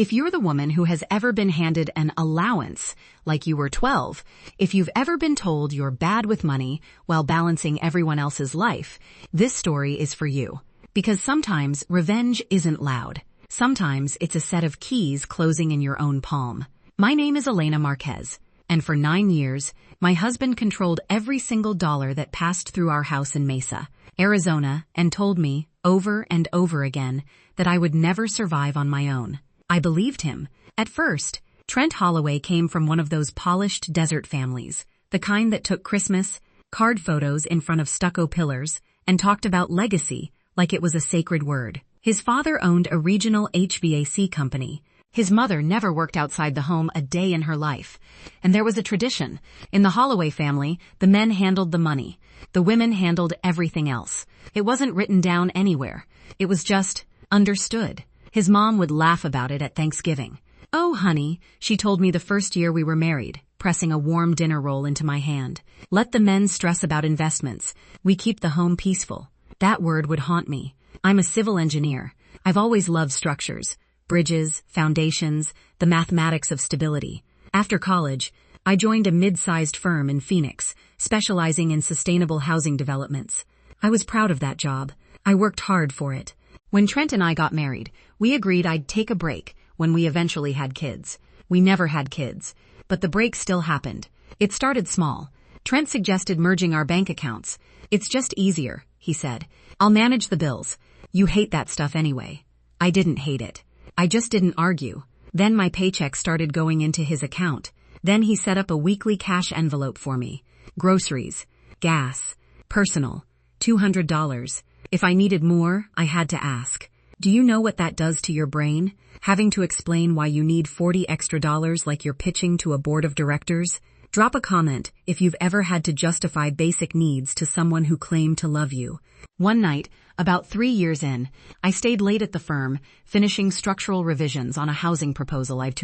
If you're the woman who has ever been handed an allowance, like you were 12, if you've ever been told you're bad with money while balancing everyone else's life, this story is for you. Because sometimes revenge isn't loud. Sometimes it's a set of keys closing in your own palm. My name is Elena Marquez, and for 9 years, my husband controlled every single dollar that passed through our house in Mesa, Arizona, and told me, over and over again, that I would never survive on my own. I believed him. At first, Trent Holloway came from one of those polished desert families, the kind that took Christmas, card photos in front of stucco pillars, and talked about legacy like it was a sacred word. His father owned a regional HVAC company. His mother never worked outside the home a day in her life. And there was a tradition. In the Holloway family, the men handled the money. The women handled everything else. It wasn't written down anywhere. It was just understood. His mom would laugh about it at Thanksgiving. "Oh, honey," she told me the first year we were married, pressing a warm dinner roll into my hand. "Let the men stress about investments. We keep the home peaceful." That word would haunt me. I'm a civil engineer. I've always loved structures, bridges, foundations, the mathematics of stability. After college, I joined a mid-sized firm in Phoenix, specializing in sustainable housing developments. I was proud of that job. I worked hard for it. When Trent and I got married, we agreed I'd take a break when we eventually had kids. We never had kids, but the break still happened. It started small. Trent suggested merging our bank accounts. "It's just easier," he said. "I'll manage the bills. You hate that stuff anyway." I didn't hate it. I just didn't argue. Then my paycheck started going into his account. Then he set up a weekly cash envelope for me. Groceries, gas, personal, $200. If I needed more, I had to ask. Do you know what that does to your brain? Having to explain why you need $40 extra like you're pitching to a board of directors? Drop a comment if you've ever had to justify basic needs to someone who claimed to love you. One night, about 3 years in, I stayed late at the firm, finishing structural revisions on a housing proposal I've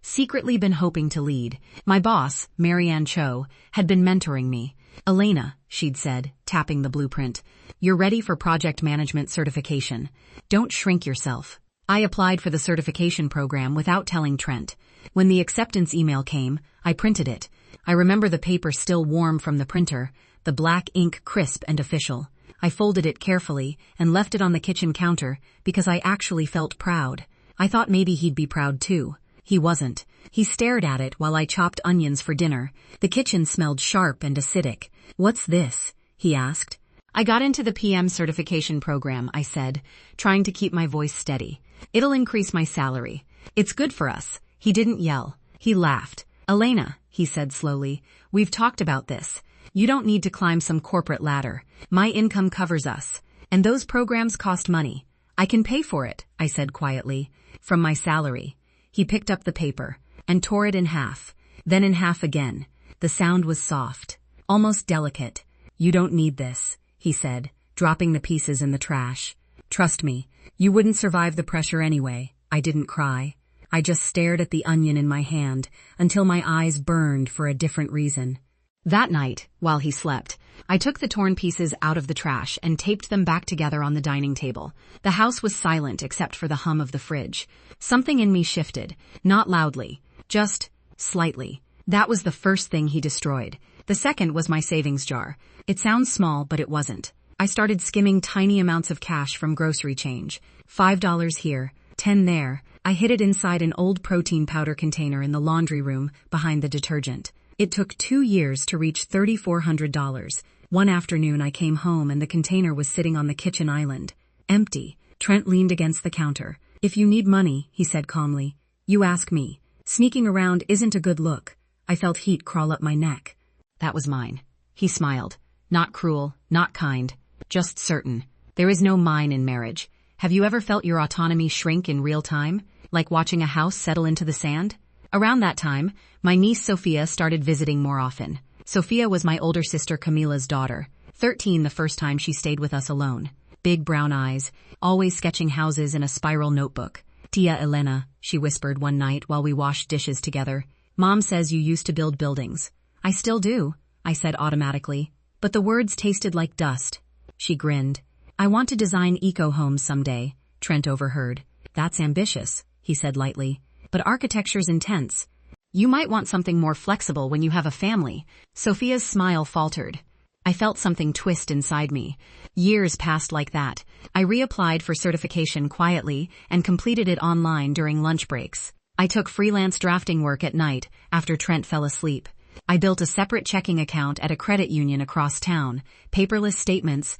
secretly been hoping to lead. My boss, Marianne Cho, had been mentoring me. "Elena," she'd said, tapping the blueprint, "you're ready for project management certification. Don't shrink yourself." I applied for the certification program without telling Trent. When the acceptance email came, I printed it. I remember the paper still warm from the printer, the black ink crisp and official. I folded it carefully and left it on the kitchen counter because I actually felt proud. I thought maybe he'd be proud too. He wasn't. He stared at it while I chopped onions for dinner. The kitchen smelled sharp and acidic. "What's this?" he asked. "I got into the PM certification program," I said, trying to keep my voice steady. "It'll increase my salary. It's good for us." He didn't yell. He laughed. "Elena," he said slowly, "we've talked about this. You don't need to climb some corporate ladder. My income covers us. And those programs cost money. I can pay for it," I said quietly, "from my salary." He picked up the paper and tore it in half, then in half again. The sound was soft, almost delicate. "You don't need this," he said, dropping the pieces in the trash. "Trust me, you wouldn't survive the pressure anyway." I didn't cry. I just stared at the onion in my hand until my eyes burned for a different reason. That night, while he slept, I took the torn pieces out of the trash and taped them back together on the dining table. The house was silent except for the hum of the fridge. Something in me shifted, not loudly, just slightly. That was the first thing he destroyed. The second was my savings jar. It sounds small, but it wasn't. I started skimming tiny amounts of cash from grocery change. $5 here, 10 there. I hid it inside an old protein powder container in the laundry room behind the detergent. It took 2 years to reach $3,400. One afternoon I came home and the container was sitting on the kitchen island. Empty. Trent leaned against the counter. "If you need money," he said calmly, "you ask me. Sneaking around isn't a good look." I felt heat crawl up my neck. "That was mine." He smiled. "Not cruel, not kind, just certain. There is no mine in marriage. Have you ever felt your autonomy shrink in real time? Like watching a house settle into the sand?" Around that time, my niece Sophia started visiting more often. Sophia was my older sister Camila's daughter, 13 the first time she stayed with us alone. Big brown eyes, always sketching houses in a spiral notebook. "Tia Elena," she whispered one night while we washed dishes together. "Mom says you used to build buildings." "I still do," I said automatically, but the words tasted like dust. She grinned. "I want to design eco-homes someday," Trent overheard. "That's ambitious," he said lightly. But architecture's intense. You might want something more flexible when you have a family. Sophia's smile faltered. I felt something twist inside me. Years passed like that. I reapplied for certification quietly and completed it online during lunch breaks. I took freelance drafting work at night after Trent fell asleep. I built a separate checking account at a credit union across town. Paperless statements,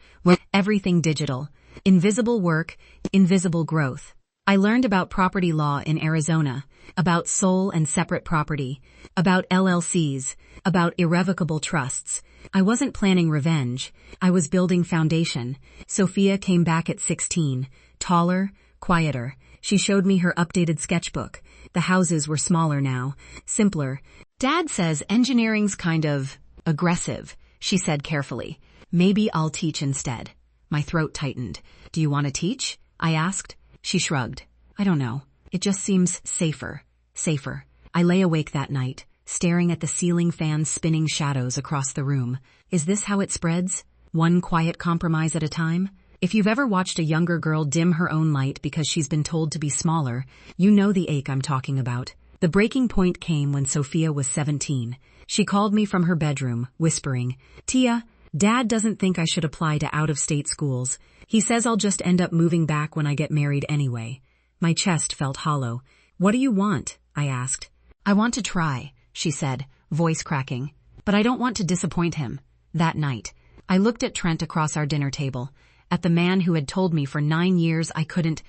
everything digital. Invisible work, invisible growth. I learned about property law in Arizona, about sole and separate property, about LLCs, about irrevocable trusts. I wasn't planning revenge. I was building foundation. Sophia came back at 16, taller, quieter. She showed me her updated sketchbook. The houses were smaller now, simpler. Dad says engineering's kind of aggressive, she said carefully. Maybe I'll teach instead. My throat tightened. Do you want to teach? I asked. She shrugged. I don't know. It just seems safer. Safer. I lay awake that night, staring at the ceiling fan's spinning shadows across the room. Is this how it spreads? One quiet compromise at a time? If you've ever watched a younger girl dim her own light because she's been told to be smaller, you know the ache I'm talking about. The breaking point came when Sophia was 17. She called me from her bedroom, whispering, Tia, Dad doesn't think I should apply to out-of-state schools. He says I'll just end up moving back when I get married anyway. My chest felt hollow. What do you want? I asked. I want to try, she said, voice cracking. But I don't want to disappoint him. That night, I looked at Trent across our dinner table, at the man who had told me for 9 years I couldn't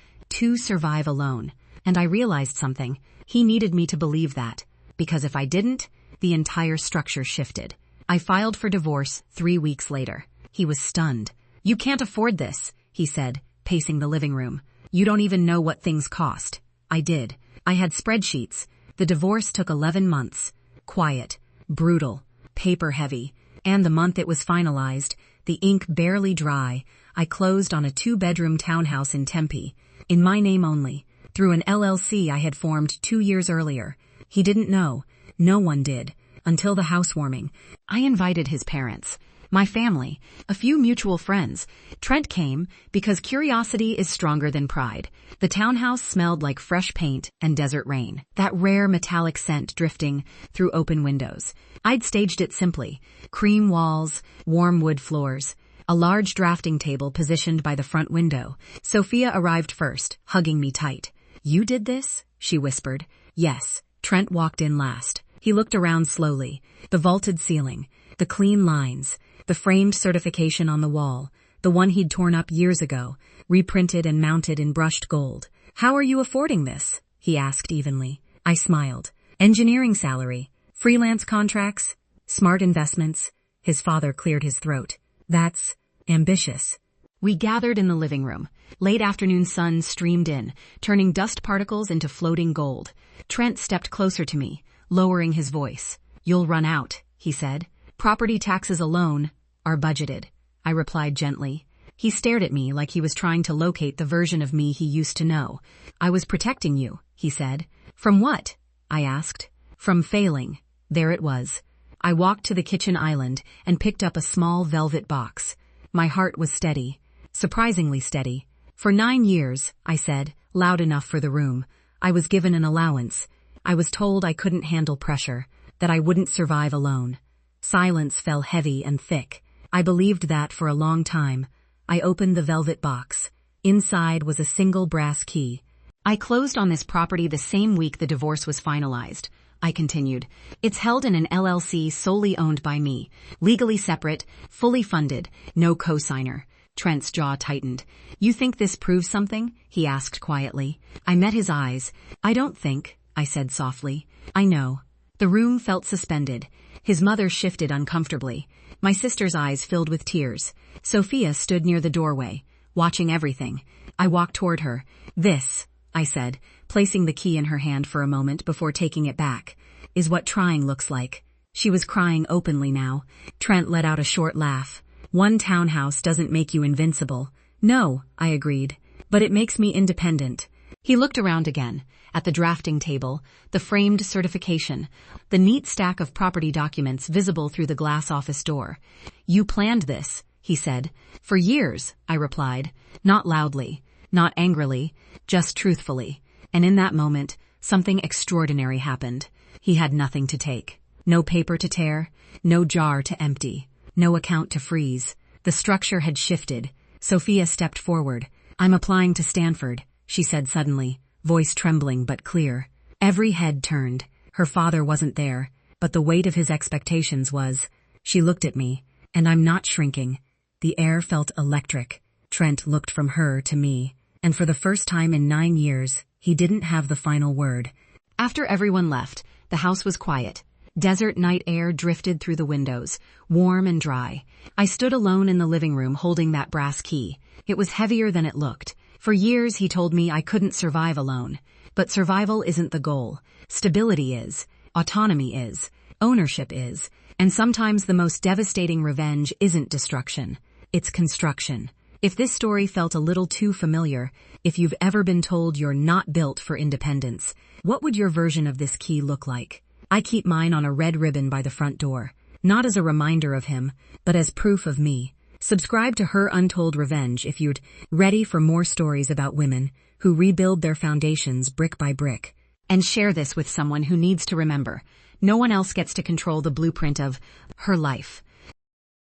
survive alone. And I realized something. He needed me to believe that, because if I didn't, the entire structure shifted. I filed for divorce 3 weeks later. He was stunned. You can't afford this, he said, pacing the living room. You don't even know what things cost. I did. I had spreadsheets. The divorce took 11 months. Quiet, brutal, paper heavy. And the month it was finalized, the ink barely dry, I closed on a 2-bedroom townhouse in Tempe, in my name only, through an LLC I had formed 2 years earlier. He didn't know. No one did. Until the housewarming. I invited his parents, my family, a few mutual friends. Trent came because curiosity is stronger than pride. The townhouse smelled like fresh paint and desert rain, that rare metallic scent drifting through open windows. I'd staged it simply. Cream walls, warm wood floors, a large drafting table positioned by the front window. Sophia arrived first, hugging me tight. You did this? She whispered. Yes. Trent walked in last. He looked around slowly. The vaulted ceiling, the clean lines, the framed certification on the wall, the one he'd torn up years ago, reprinted and mounted in brushed gold. How are you affording this? He asked evenly. I smiled. Engineering salary, freelance contracts, smart investments. His father cleared his throat. That's ambitious. We gathered in the living room. Late afternoon sun streamed in, turning dust particles into floating gold. Trent stepped closer to me, lowering his voice. You'll run out, he said. Property taxes alone are budgeted. I replied gently. He stared at me like he was trying to locate the version of me he used to know. I was protecting you, he said. From what? I asked. From failing. There it was. I walked to the kitchen island and picked up a small velvet box. My heart was steady. Surprisingly steady. For 9 years, I said, loud enough for the room, I was given an allowance. I was told I couldn't handle pressure, that I wouldn't survive alone. Silence fell heavy and thick. I believed that for a long time. I opened the velvet box. Inside was a single brass key. I closed on this property the same week the divorce was finalized. I continued. It's held in an LLC solely owned by me, legally separate, fully funded, no co-signer. Trent's jaw tightened. You think this proves something? He asked quietly. I met his eyes. I don't think, I said softly. I know. The room felt suspended. His mother shifted uncomfortably. My sister's eyes filled with tears. Sophia stood near the doorway, watching everything. I walked toward her. This, I said, placing the key in her hand for a moment before taking it back, is what trying looks like. She was crying openly now. Trent let out a short laugh. One townhouse doesn't make you invincible. No, I agreed, but it makes me independent. He looked around again, at the drafting table, the framed certification, the neat stack of property documents visible through the glass office door. You planned this, he said. For years, I replied, not loudly, not angrily, just truthfully. And in that moment, something extraordinary happened. He had nothing to take. No paper to tear, no jar to empty, no account to freeze. The structure had shifted. Sophia stepped forward. "I'm applying to Stanford," she said suddenly, voice trembling but clear. Every head turned. Her father wasn't there, but the weight of his expectations was. She looked at me, and I'm not shrinking. The air felt electric. Trent looked from her to me, and for the first time in 9 years, he didn't have the final word. After everyone left, the house was quiet. Desert night air drifted through the windows, warm and dry. I stood alone in the living room holding that brass key. It was heavier than it looked. For years he told me I couldn't survive alone. But survival isn't the goal. Stability is. Autonomy is. Ownership is. And sometimes the most devastating revenge isn't destruction. It's construction. If this story felt a little too familiar, if you've ever been told you're not built for independence, what would your version of this key look like? I keep mine on a red ribbon by the front door, not as a reminder of him, but as proof of me. Subscribe to Her Untold Revenge if you're ready for more stories about women who rebuild their foundations brick by brick. And share this with someone who needs to remember, no one else gets to control the blueprint of her life.